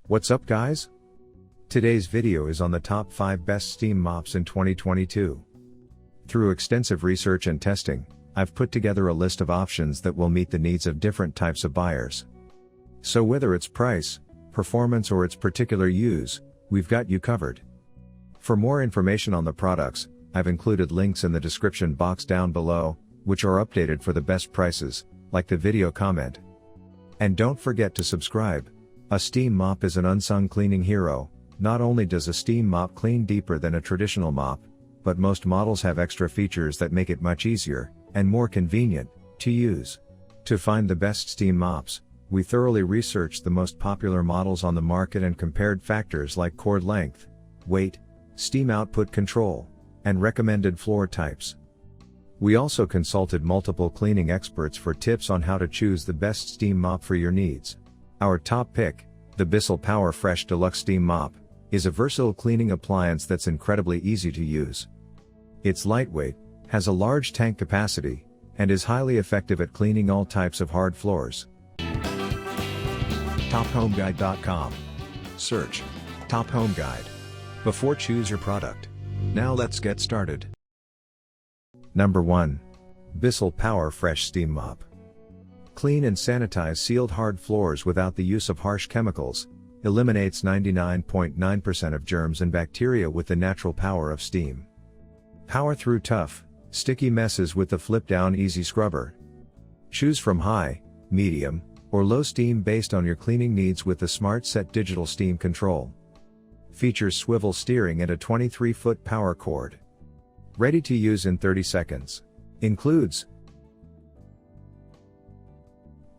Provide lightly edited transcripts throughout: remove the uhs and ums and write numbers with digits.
What's up guys? Today's video is on the top 5 best steam mops in 2022. Through extensive research and testing, I've put together a list of options that will meet the needs of different types of buyers. So whether it's price, performance or its particular use, we've got you covered. For more information on the products, I've included links in the description box down below, which are updated for the best prices, like the video comment. And don't forget to subscribe. A steam mop is an unsung cleaning hero. Not only does a steam mop clean deeper than a traditional mop, but most models have extra features that make it much easier, and more convenient, to use. To find the best steam mops, we thoroughly researched the most popular models on the market and compared factors like cord length, weight, steam output control, and recommended floor types. We also consulted multiple cleaning experts for tips on how to choose the best steam mop for your needs. Our top pick, the Bissell Power Fresh Deluxe Steam Mop, is a versatile cleaning appliance that's incredibly easy to use. It's lightweight, has a large tank capacity, and is highly effective at cleaning all types of hard floors. TopHomeGuide.com. Search Top Home Guide before choose your product. Now let's get started. Number 1. Bissell Power Fresh Steam Mop. Clean and sanitize sealed hard floors without the use of harsh chemicals, eliminates 99.9% of germs and bacteria with the natural power of steam. Power through tough, sticky messes with the flip-down easy scrubber. Choose from high, medium, or low steam based on your cleaning needs with the Smart Set digital steam control. Features swivel steering and a 23-foot power cord. Ready to use in 30 seconds. Includes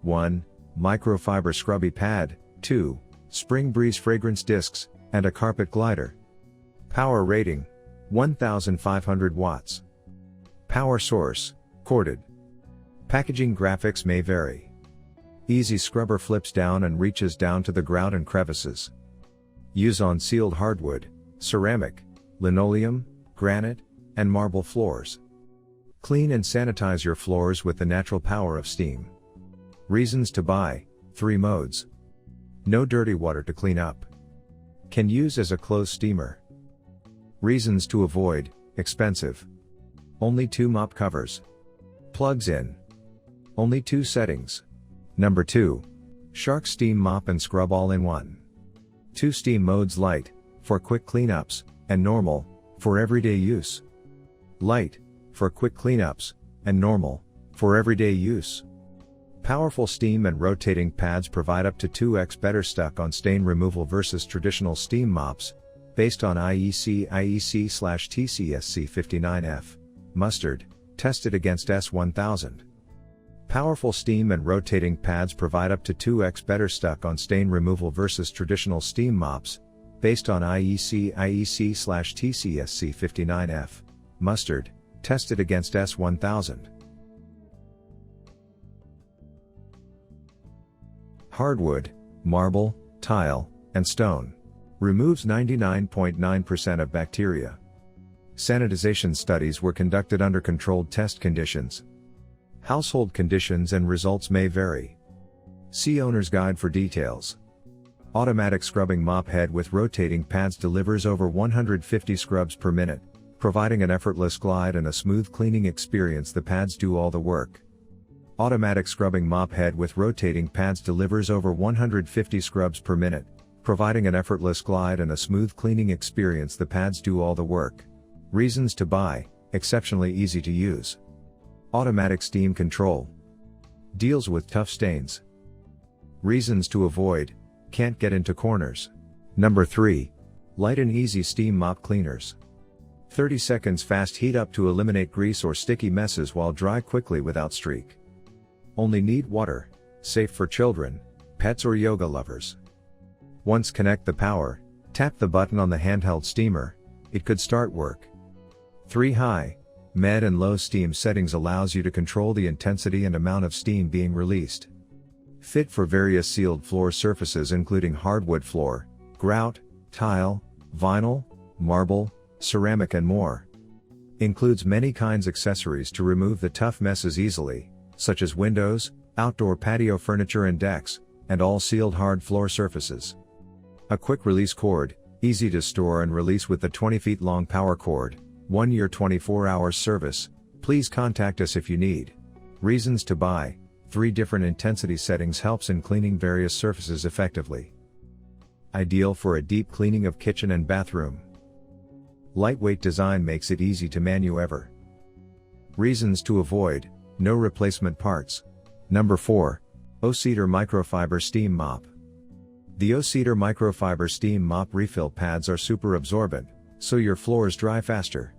1. Microfiber scrubby pad, 2. Spring breeze fragrance discs, and a carpet glider. Power rating, 1500 watts. Power source, corded. Packaging graphics may vary. Easy scrubber flips down and reaches down to the grout and crevices. Use on sealed hardwood, ceramic, linoleum, granite, and marble floors. Clean and sanitize your floors with the natural power of steam. Reasons to buy, 3 modes. No dirty water to clean up. Can use as a clothes steamer. Reasons to avoid, expensive. Only 2 mop covers. Plugs in. Only 2 settings. Number 2. Shark Steam Mop and Scrub All-in-One. 2 steam modes: light, for quick cleanups, and normal, for everyday use. Light, for quick cleanups, and normal, for everyday use. Powerful steam and rotating pads provide up to 2x better stuck-on stain removal versus traditional steam mops, based on IEC/TCSC59F, mustard, tested against S1000. Powerful steam and rotating pads provide up to 2x better stuck-on stain removal versus traditional steam mops, based on IEC/TCSC59F, mustard, tested against S1000. Hardwood, marble, tile, and stone. Removes 99.9% of bacteria. Sanitization studies were conducted under controlled test conditions. Household conditions and results may vary. See owner's guide for details. Automatic scrubbing mop head with rotating pads delivers over 150 scrubs per minute, providing an effortless glide and a smooth cleaning experience. The pads do all the work. Automatic scrubbing mop head with rotating pads delivers over 150 scrubs per minute, providing an effortless glide and a smooth cleaning experience. The pads do all the work. Reasons to buy, exceptionally easy to use. Automatic steam control. Deals with tough stains. Reasons to avoid, can't get into corners. Number 3. Light and easy steam mop cleaners. 30 seconds fast heat up to eliminate grease or sticky messes while dry quickly without streak. Only need water, safe for children, pets or yoga lovers. Once connect the power, tap the button on the handheld steamer, it could start work. 3 high, med and low steam settings allows you to control the intensity and amount of steam being released. Fit for various sealed floor surfaces including hardwood floor, grout, tile, vinyl, marble, ceramic and more. Includes many kinds accessories to remove the tough messes easily, such as windows, outdoor patio furniture and decks, and all sealed hard floor surfaces. A quick release cord, easy to store and release with the 20 feet long power cord, 1 year 24 hours service. Please contact us if you need. Reasons to buy: 3 different intensity settings helps in cleaning various surfaces effectively. Ideal for a deep cleaning of kitchen and bathroom. Lightweight design makes it easy to maneuver. Reasons to avoid: no replacement parts. Number 4. Cedar Microfiber Steam Mop. The Cedar Microfiber Steam Mop refill pads are super absorbent, so your floors dry faster.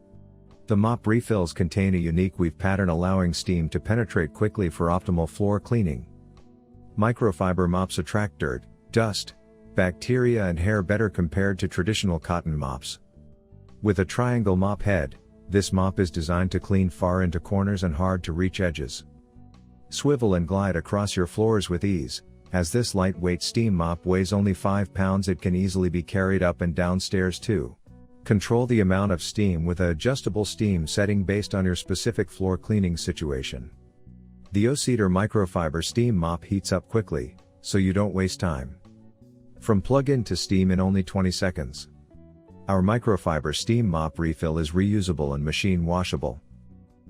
The mop refills contain a unique weave pattern allowing steam to penetrate quickly for optimal floor cleaning. Microfiber mops attract dirt, dust, bacteria and hair better compared to traditional cotton mops. With a triangle mop head, this mop is designed to clean far into corners and hard to reach edges. Swivel and glide across your floors with ease. As this lightweight steam mop weighs only 5 pounds, it can easily be carried up and down stairs too. Control the amount of steam with an adjustable steam setting based on your specific floor cleaning situation. The Cedar Microfiber Steam Mop heats up quickly, so you don't waste time. From plug-in to steam in only 20 seconds. Our microfiber steam mop refill is reusable and machine washable.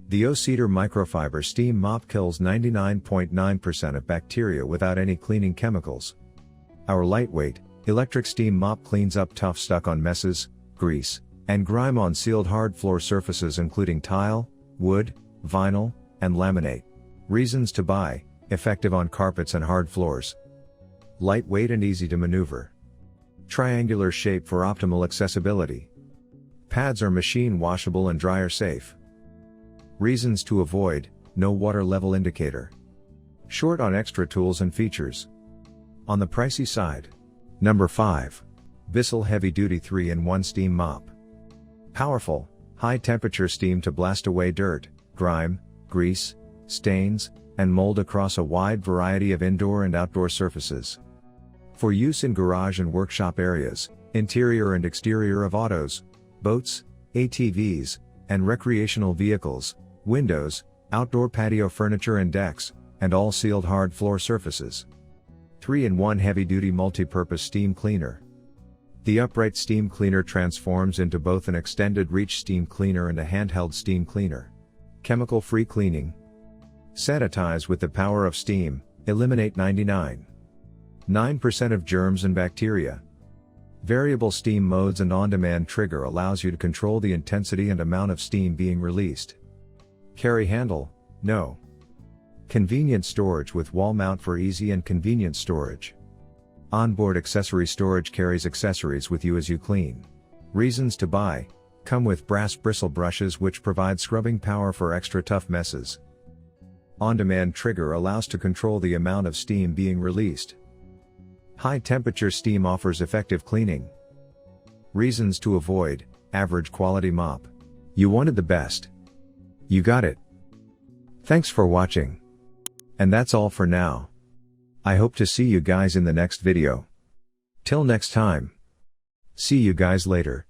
The Cedar Microfiber Steam Mop kills 99.9% of bacteria without any cleaning chemicals. Our lightweight, electric steam mop cleans up tough stuck-on messes, grease, and grime on sealed hard floor surfaces including tile, wood, vinyl, and laminate. Reasons to buy: effective on carpets and hard floors. Lightweight and easy to maneuver. Triangular shape for optimal accessibility. Pads are machine washable and dryer safe. Reasons to avoid: no water level indicator. Short on extra tools and features. On the pricey side. Number 5. Bissell Heavy Duty 3-in-1 Steam Mop. Powerful, high temperature steam to blast away dirt, grime, grease, stains, and mold across a wide variety of indoor and outdoor surfaces. For use in garage and workshop areas, interior and exterior of autos, boats, ATVs, and recreational vehicles, windows, outdoor patio furniture and decks, and all sealed hard floor surfaces. 3-in-1 heavy-duty multi-purpose steam cleaner. The upright steam cleaner transforms into both an extended reach steam cleaner and a handheld steam cleaner. Chemical-free cleaning. Sanitize with the power of steam, eliminate 99.9% of germs and bacteria. Variable steam modes and on-demand trigger allows you to control the intensity and amount of steam being released. Carry handle: no. Convenient storage with wall mount for easy and convenient storage. Onboard accessory storage carries accessories with you as you clean. Reasons to buy: come with brass bristle brushes which provide scrubbing power for extra tough messes. On-demand trigger allows to control the amount of steam being released. High temperature steam offers effective cleaning. Reasons to avoid: average quality mop. You wanted the best. You got it. Thanks for watching. And that's all for now. I hope to see you guys in the next video. Till next time. See you guys later.